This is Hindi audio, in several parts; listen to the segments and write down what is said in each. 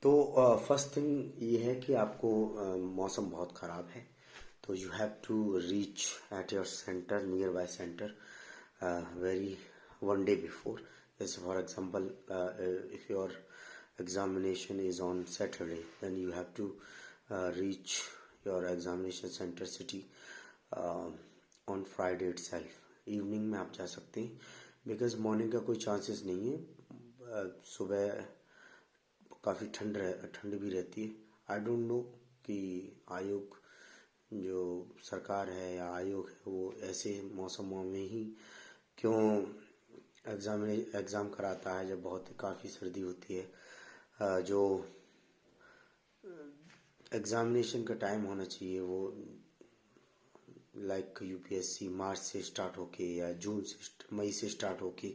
तो फर्स्ट थिंग ये है कि आपको मौसम बहुत ख़राब है, तो you have to reach at your centre, nearby centre, very one day before. जैसे for example, if your examination is on Saturday, then you have to reach your examination center city uh, on Friday itself. Evening में आप जा सकते हैं, बिकॉज मॉर्निंग का कोई चांसेस नहीं है. सुबह काफ़ी ठंड भी रहती है. आई डोंट नो कि आयोग, जो सरकार है या आयोग है, वो ऐसे मौसमों में ही क्यों एग्ज़ाम कराता है जब बहुत काफ़ी सर्दी होती है. जो एग्ज़ामिनेशन का टाइम होना चाहिए वो लाइक यूपीएससी मार्च से स्टार्ट होके या मई से स्टार्ट होके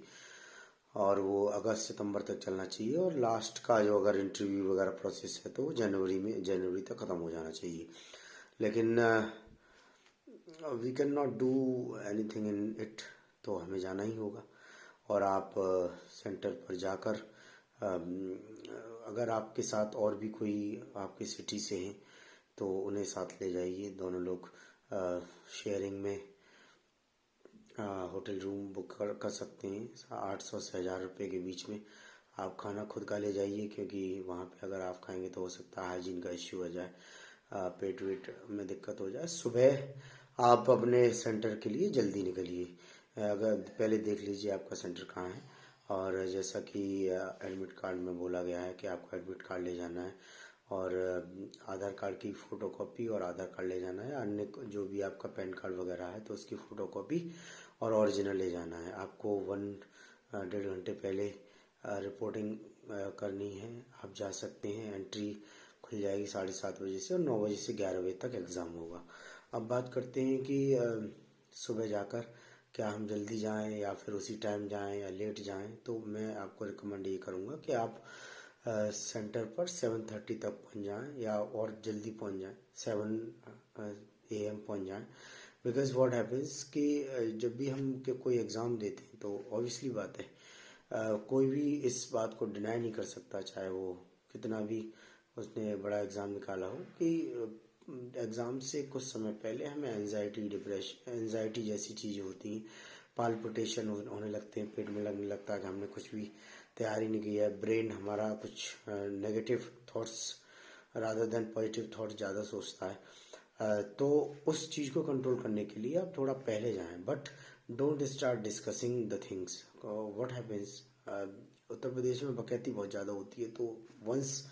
और वो अगस्त सितंबर तक चलना चाहिए, और लास्ट का जो अगर इंटरव्यू वगैरह प्रोसेस है तो वो जनवरी तक ख़त्म हो जाना चाहिए. लेकिन we can not do anything in it, तो हमें जाना ही होगा. और आप सेंटर पर जाकर अगर आपके साथ और भी कोई आपके सिटी से हैं तो उन्हें साथ ले जाइए. दोनों लोग शेयरिंग में होटल रूम बुक कर सकते हैं. 800 से 1000 रुपये के बीच में. आप खाना खुद का ले जाइए, क्योंकि वहाँ पे अगर आप खाएंगे तो हो सकता है हाइजीन का इश्यू हो जाए, पेट वेट में दिक्कत हो जाए. सुबह आप अपने सेंटर के लिए जल्दी निकलिए. अगर पहले देख लीजिए आपका सेंटर कहाँ है, और जैसा कि एडमिट कार्ड में बोला गया है कि आपको एडमिट कार्ड ले जाना है, और आधार कार्ड की फ़ोटोकॉपी और आधार कार्ड ले जाना है. अन्य जो भी आपका पैन कार्ड वगैरह है तो उसकी फ़ोटोकॉपी और ओरिजिनल ले जाना है. आपको 1-1.5 घंटे पहले रिपोर्टिंग करनी है. आप जा सकते हैं. एंट्री खुल जाएगी 7:30 बजे से, और 9 बजे से 11 बजे तक एग्ज़ाम होगा. अब बात करते हैं कि सुबह जाकर क्या हम जल्दी जाएं या फिर उसी टाइम जाएं या लेट जाएं. तो मैं आपको रिकमेंड ये करूँगा कि आप सेंटर पर 7:30 तक पहुंच जाएं, या और जल्दी पहुंच जाएं, 7 AM पहुंच जाएं. बिकॉज व्हाट हैपन्स कि जब भी हम कोई एग्ज़ाम देते हैं तो ऑब्वियसली बात है, कोई भी इस बात को डिनाई नहीं कर सकता, चाहे वो कितना भी उसने बड़ा एग्ज़ाम निकाला हो, कि एग्ज़ाम से कुछ समय पहले हमें एंजाइटी जैसी चीज़ें होती हैं. पाल्पिटेशन होने लगते हैं, पेट में लगने लगता है कि हमने कुछ भी तैयारी नहीं की है. ब्रेन हमारा कुछ negative thoughts rather than positive thoughts ज़्यादा सोचता है. तो उस चीज़ को कंट्रोल करने के लिए आप थोड़ा पहले जाएं, but don't start discussing the things. What happens, Uttar Pradesh में बकैती बहुत ज़्यादा होती है. तो वंस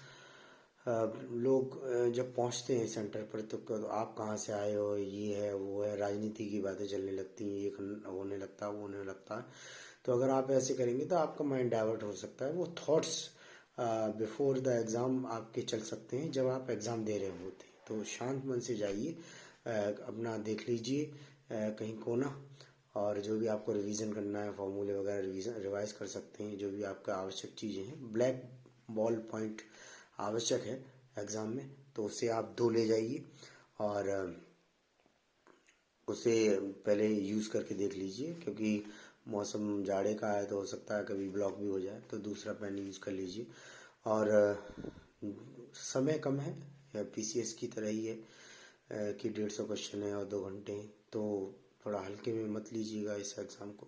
लोग जब पहुंचते हैं सेंटर पर तो आप कहाँ से आए हो, ये है वो है, राजनीति की बातें चलने लगती हैं, ये होने लगता है वो होने लगता है. तो अगर आप ऐसे करेंगे तो आपका माइंड डाइवर्ट हो सकता है. वो थॉट्स बिफोर द एग्ज़ाम आपके चल सकते हैं जब आप एग्ज़ाम दे रहे होते हैं. तो शांत मन से जाइए, अपना देख लीजिए कहीं कोना, और जो भी आपको रिवीजन करना है, फॉर्मूले वगैरह रिवाइज कर सकते हैं. जो भी आपका आवश्यक चीज़ें हैं, ब्लैक बॉल पॉइंट आवश्यक है एग्ज़ाम में, तो उसे आप 2 ले जाइए, और उसे पहले यूज़ करके देख लीजिए, क्योंकि मौसम जाड़े का है तो हो सकता है कभी ब्लॉक भी हो जाए, तो दूसरा पेन यूज़ कर लीजिए. और समय कम है, पीसीएस की तरह ही है कि 150 क्वेश्चन है और 2 घंटे हैं. तो थोड़ा हल्के में मत लीजिएगा इस एग्ज़ाम को.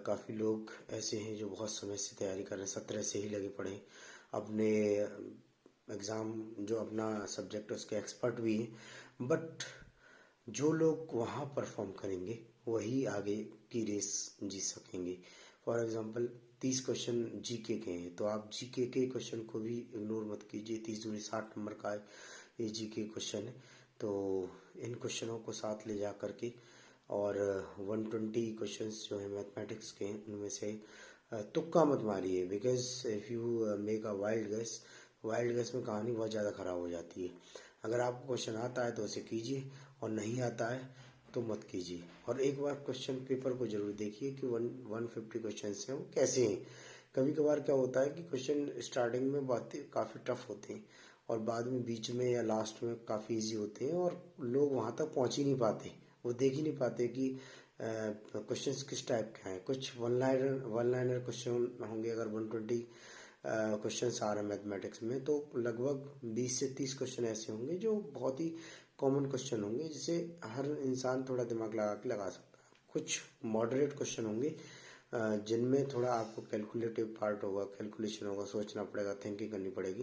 काफ़ी लोग ऐसे हैं जो बहुत समय से तैयारी कर रहे हैं, 17 से ही लगे पड़े हैं. अपने एग्ज़ाम जो अपना सब्जेक्ट है उसके एक्सपर्ट भी हैं, बट जो लोग वहाँ परफॉर्म करेंगे वही आगे की रेस जीत सकेंगे. फॉर एग्जांपल 30 क्वेश्चन जीके के हैं, तो आप जीके के क्वेश्चन को भी इग्नोर मत कीजिए. 30×60 नंबर का ये जीके क्वेश्चन है. तो इन क्वेश्चनों को साथ ले जा करके, और 120 क्वेश्चंस जो है मैथमेटिक्स के हैं, उनमें से तुक्का मत मारिए. Because if you make a wild guess में कहानी बहुत ज़्यादा ख़राब हो जाती है. अगर आपको क्वेश्चन आता है तो उसे कीजिए, और नहीं आता है तो मत कीजिए. और एक बार क्वेश्चन पेपर को जरूर देखिए कि 150 क्वेश्चन हैं वो कैसे हैं. कभी कभार क्या होता है कि क्वेश्चन स्टार्टिंग में बहुत काफ़ी टफ होते हैं, और बाद में बीच में या लास्ट में काफ़ी इजी होते हैं, और लोग वहाँ तक पहुँच ही नहीं पाते. वो देख ही नहीं पाते कि क्वेश्चंस किस टाइप के हैं. कुछ वन लाइनर क्वेश्चन होंगे. अगर 120 क्वेश्चंस आ रहे हैं मैथमेटिक्स में, तो लगभग 20 से 30 क्वेश्चन ऐसे होंगे जो बहुत ही कॉमन क्वेश्चन होंगे, जिसे हर इंसान थोड़ा दिमाग लगा के लगा सकता है। कुछ मॉडरेट क्वेश्चन होंगे जिनमें थोड़ा आपको कैलकुलेटिव पार्ट होगा, कैलकुलेशन होगा, सोचना पड़ेगा, थिंकिंग करनी पड़ेगी।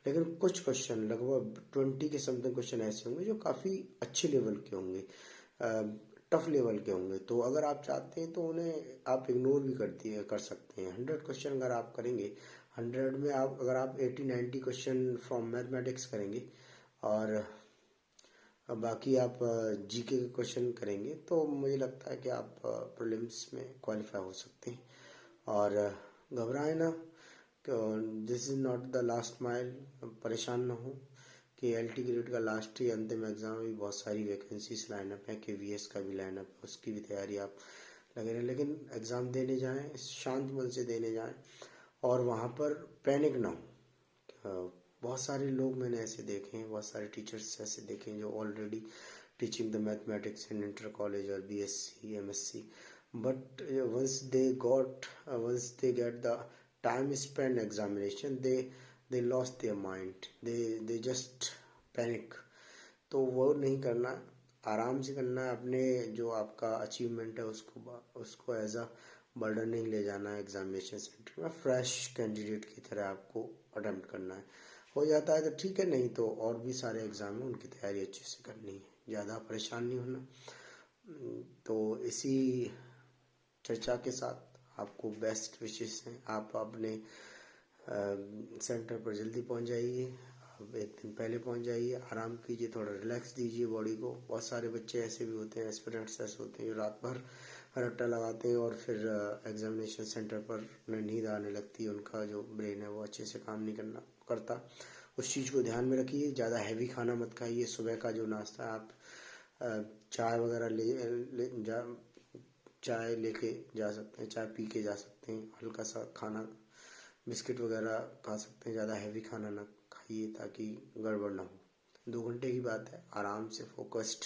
लेकिन कुछ क्वेश्चन लगभग 20 के समथिंग क्वेश्चन ऐसे होंगे जो काफ़ी अच्छे लेवल के होंगे, टफ लेवल के होंगे। तो अगर आप चाहते हैं तो उन्हें आप इग्नोर भी कर सकते हैं। 100 क्वेश्चन अगर आप करेंगे, 100 में आप अगर आप 80-90 क्वेश्चन फ्रॉम मैथमेटिक्स करेंगे और बाकी आप जीके के क्वेश्चन करेंगे, तो मुझे लगता है कि आप प्रीलिम्स में क्वालिफाई हो सकते हैं। और घबराए ना, this is not the last mile. परेशान ना हो कि एलटी ग्रेड का लास्ट ही अंतिम एग्ज़ाम भी बहुत सारी वैकेंसीज लाइनअप है, केवीएस का भी लाइनअप है, उसकी भी तैयारी आप लगे रहें। लेकिन एग्ज़ाम देने जाएं, शांत मन से देने जाएं और वहाँ पर पैनिक ना हो। बहुत सारे लोग मैंने ऐसे देखे हैं, बहुत सारे टीचर्स ऐसे देखे हैं जो already teaching the mathematics in inter college और BSc MSc, but once they get the time spent examination, they lost their mind, they just panic। तो वो नहीं करना, आराम से करना है। अपने जो आपका अचीवमेंट है उसको एज अ बर्डन नहीं ले जाना है। एग्जामिनेशन सेंटर में फ्रेश कैंडिडेट की तरह आपको अटेम्प्ट करना है। हो जाता है तो ठीक है, नहीं तो और भी सारे एग्जाम हैं, उनकी तैयारी अच्छे से करनी है, ज़्यादा परेशान नहीं होना। तो इसी चर्चा के साथ आपको बेस्ट विशेस हैं। आप अपने सेंटर पर जल्दी पहुंच जाइए, आप एक दिन पहले पहुंच जाइए, आराम कीजिए, थोड़ा रिलैक्स दीजिए बॉडी को। बहुत सारे बच्चे ऐसे भी होते हैं, एस्पिरेंट्स ऐसे होते हैं जो रात भर रट्टा लगाते हैं और फिर एग्जामिनेशन सेंटर पर उन्हें नींद आने लगती है, उनका जो ब्रेन है वो अच्छे से काम नहीं करता। उस चीज़ को ध्यान में रखिए। ज़्यादा हैवी खाना मत खाइए। सुबह का जो नाश्ता है, आप चाय वगैरह चाय लेके जा सकते हैं, चाय पी के जा सकते हैं, हल्का सा खाना बिस्किट वगैरह खा सकते हैं। ज़्यादा हैवी खाना ना खाइए ताकि गड़बड़ ना हो। 2 घंटे की बात है, आराम से फोकस्ड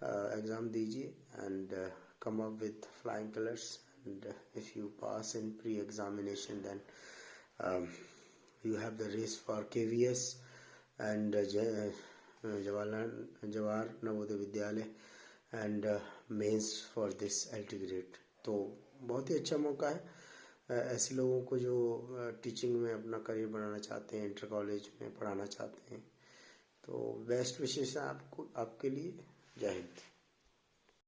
एग्ज़ाम दीजिए and come up with flying colors, and if you pass in pre-examination, then you have the race for KVS and Jawahar Navodaya Vidyalaya and mains for this LT grade. तो बहुत ही अच्छा मौका है ऐसे लोगों को जो टीचिंग में अपना करियर बनाना चाहते हैं, इंटर कॉलेज में पढ़ाना चाहते हैं। तो बेस्ट विशेष है आपको, आपके लिए। जय हिंद।